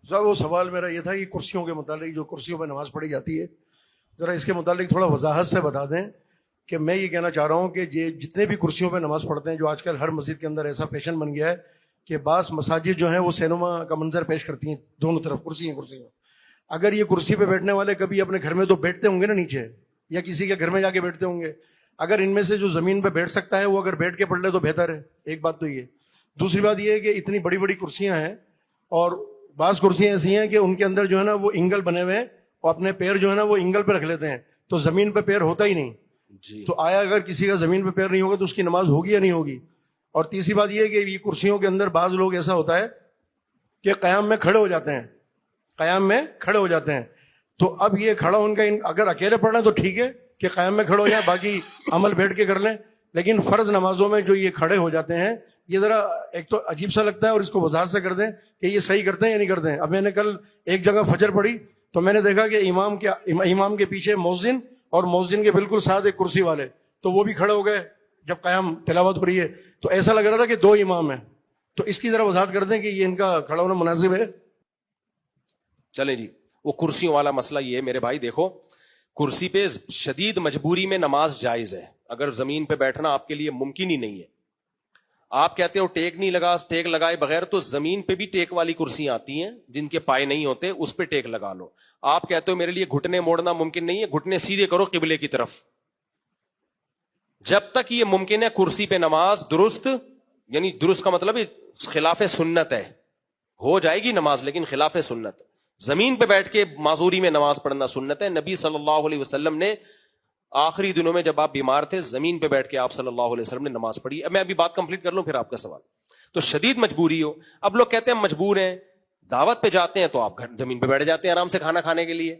صاحب وہ سوال میرا یہ تھا کہ کرسیوں کے متعلق، جو کرسیوں پہ نماز پڑھی جاتی ہے، ذرا اس کے متعلق تھوڑا وضاحت سے بتا دیں کہ میں یہ کہنا چاہ رہا ہوں کہ یہ جتنے بھی کرسیوں پہ نماز پڑھتے ہیں، جو آج کل ہر مسجد کے اندر ایسا فیشن بن گیا ہے کہ بعض مساجد جو ہیں وہ سینما کا منظر پیش کرتی ہیں، دونوں طرف کرسی ہیں کرسی ہیں۔ اگر یہ کرسی پہ بیٹھنے والے کبھی اپنے گھر میں تو بیٹھتے ہوں گے نا نیچے، یا کسی کے گھر میں جا کے بیٹھتے ہوں گے، اگر ان میں سے جو زمین پہ بیٹھ سکتا ہے وہ اگر بیٹھ کے پڑھ لے تو بہتر ہے۔ ایک بات تو یہ، دوسری بات یہ ہے کہ اتنی بڑی بڑی کرسیاں ہیں اور بعض کرسیاں ایسی ہیں کہ ان کے اندر جو ہے نا وہ انگل بنے ہوئے ہیں اور اپنے پیر جو ہے نا وہ انگل پہ رکھ لیتے ہیں، تو زمین پہ پیر ہوتا ہی نہیں جی۔ تو آیا اگر کسی کا زمین پہ پیر نہیں ہوگا تو اس کی نماز ہوگی یا نہیں ہوگی؟ اور تیسری بات یہ ہے کہ یہ کرسیوں کے اندر بعض لوگ ایسا ہوتا ہے کہ قیام میں کھڑے ہو جاتے ہیں، قیام میں کھڑے ہو جاتے ہیں، تو اب یہ کھڑا ان کا اگر اکیلے پڑھ رہے ہیں تو ٹھیک ہے کہ قیام میں کھڑے ہو جائیں، باقی عمل بیٹھ کے کر لیں، لیکن فرض نمازوں میں جو یہ کھڑے ہو جاتے ہیں یہ ذرا ایک تو عجیب سا لگتا ہے، اور اس کو وضاحت سے کر دیں کہ یہ صحیح کرتے ہیں یا نہیں کرتے ہیں۔ اب میں نے کل ایک جگہ فجر پڑھی تو میں نے دیکھا کہ امام کے پیچھے مؤذن اور مؤذن کے بالکل ساتھ ایک کرسی والے، تو وہ بھی کھڑے ہو گئے جب قیام تلاوت ہو رہی ہے، تو ایسا لگ رہا تھا کہ دو امام ہیں۔ تو اس کی ذرا وضاحت کر دیں کہ یہ ان کا کھڑا ہونا مناسب ہے؟ چلیں جی، وہ کرسیوں والا مسئلہ یہ ہے میرے بھائی، دیکھو کرسی پہ شدید مجبوری میں نماز جائز ہے، اگر زمین پہ بیٹھنا آپ کے لیے ممکن ہی نہیں ہے، آپ کہتے ہو ٹیک نہیں لگا، ٹیک لگائے بغیر، تو زمین پہ بھی ٹیک والی کرسی آتی ہیں جن کے پائے نہیں ہوتے، اس پہ ٹیک لگا لو۔ آپ کہتے ہو میرے لیے گھٹنے موڑنا ممکن نہیں ہے، گھٹنے سیدھے کرو قبلے کی طرف۔ جب تک یہ ممکن ہے کرسی پہ نماز درست، یعنی درست کا مطلب خلاف سنت ہے، ہو جائے گی نماز لیکن خلاف سنت۔ زمین پہ بیٹھ کے معذوری میں نماز پڑھنا سنت ہے۔ نبی صلی اللہ علیہ وسلم نے آخری دنوں میں جب آپ بیمار تھے زمین پہ بیٹھ کے آپ صلی اللہ علیہ وسلم نے نماز پڑھی۔ اب میں ابھی بات کمپلیٹ کر لوں پھر آپ کا سوال۔ تو شدید مجبوری ہو، اب لوگ کہتے ہیں مجبور ہیں، دعوت پہ جاتے ہیں تو آپ گھر زمین پہ بیٹھ جاتے ہیں آرام سے کھانا کھانے کے لیے،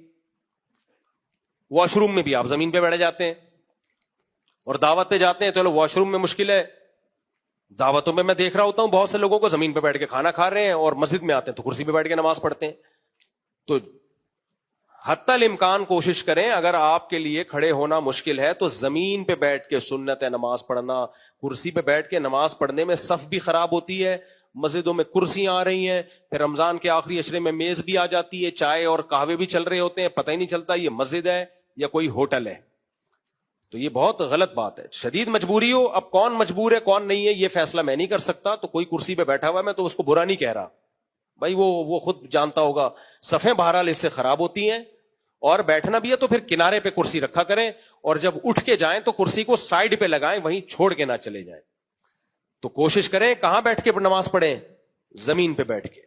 واش روم میں بھی آپ زمین پہ بیٹھ جاتے ہیں، اور دعوت پہ جاتے ہیں تو واش روم میں مشکل ہے، دعوتوں میں دیکھ رہا ہوتا ہوں بہت سے لوگوں کو زمین پہ بیٹھ کے کھانا کھا رہے ہیں، اور مسجد میں آتے ہیں تو کرسی پہ بیٹھ کے نماز پڑھتے ہیں۔ تو حتی الامکان کوشش کریں، اگر آپ کے لیے کھڑے ہونا مشکل ہے تو زمین پہ بیٹھ کے سنت ہے نماز پڑھنا۔ کرسی پہ بیٹھ کے نماز پڑھنے میں صف بھی خراب ہوتی ہے، مسجدوں میں کرسیاں آ رہی ہیں، پھر رمضان کے آخری عشرے میں میز بھی آ جاتی ہے، چائے اور قہوے بھی چل رہے ہوتے ہیں، پتہ ہی نہیں چلتا یہ مسجد ہے یا کوئی ہوٹل ہے۔ تو یہ بہت غلط بات ہے۔ شدید مجبوری ہو، اب کون مجبور ہے کون نہیں ہے یہ فیصلہ میں نہیں کر سکتا، تو کوئی کرسی پہ بیٹھا ہوا ہے میں تو اس کو برا نہیں کہہ رہا بھائی، وہ خود جانتا ہوگا۔ صفیں بہرحال اس سے خراب ہوتی ہیں، اور بیٹھنا بھی ہے تو پھر کنارے پہ کرسی رکھا کریں، اور جب اٹھ کے جائیں تو کرسی کو سائڈ پہ لگائیں، وہیں چھوڑ کے نہ چلے جائیں۔ تو کوشش کریں کہاں بیٹھ کے نماز پڑھیں؟ زمین پہ بیٹھ کے۔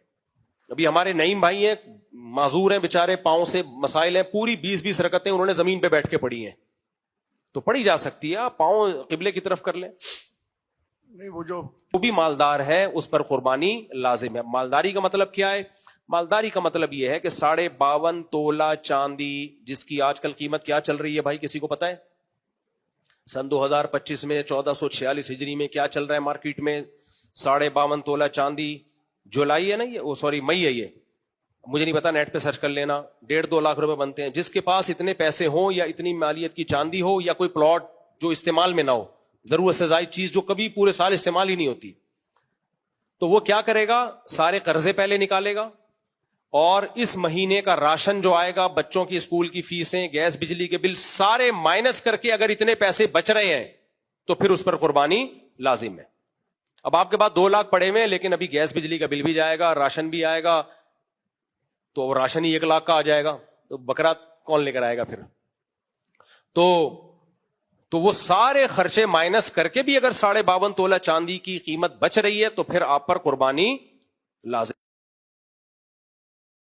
ابھی ہمارے نعیم بھائی ہیں، معذور ہیں بیچارے، پاؤں سے مسائل ہیں، پوری 20 رکعتیں انہوں نے زمین پہ بیٹھ کے پڑھی ہیں، تو پڑھی جا سکتی ہے، آپ پاؤں قبلے کی طرف کر لیں۔ نہیں، وہ بھی مالدار ہے اس پر قربانی لازم ہے۔ مالداری کا مطلب کیا ہے؟ مالداری کا مطلب یہ ہے کہ 52.5 تولہ چاندی، جس کی آج کل قیمت کیا چل رہی ہے بھائی کسی کو پتا ہے؟ سن 2025 میں 1446 ہجری میں کیا چل رہا ہے مارکیٹ میں؟ 52.5 تولہ چاندی، جولائی ہے نا یہ، سوری مئی ہے، یہ مجھے نہیں پتا، نیٹ پہ سرچ کر لینا، 1.5-2 لاکھ روپے بنتے ہیں۔ جس کے پاس اتنے پیسے ہوں یا اتنی مالیت کی چاندی ہو، یا کوئی پلاٹ جو استعمال میں نہ ہو، ضرورت سے زائد چیز جو کبھی پورے سال استعمال ہی نہیں ہوتی، تو وہ کیا کرے گا؟ سارے قرضے پہلے نکالے گا، اور اس مہینے کا راشن جو آئے گا، بچوں کی اسکول کی فیسیں، گیس بجلی کے بل، سارے مائنس کر کے اگر اتنے پیسے بچ رہے ہیں تو پھر اس پر قربانی لازم ہے۔ اب آپ کے پاس 2 لاکھ پڑے ہوئے ہیں، لیکن ابھی گیس بجلی کا بل بھی جائے گا، راشن بھی آئے گا، تو راشن ہی 1 لاکھ کا آ جائے گا، تو بکرا کون لے کر آئے گا پھر؟ تو وہ سارے خرچے مائنس کر کے بھی اگر 52.5 تولہ چاندی کی قیمت بچ رہی ہے تو پھر آپ پر قربانی لازم۔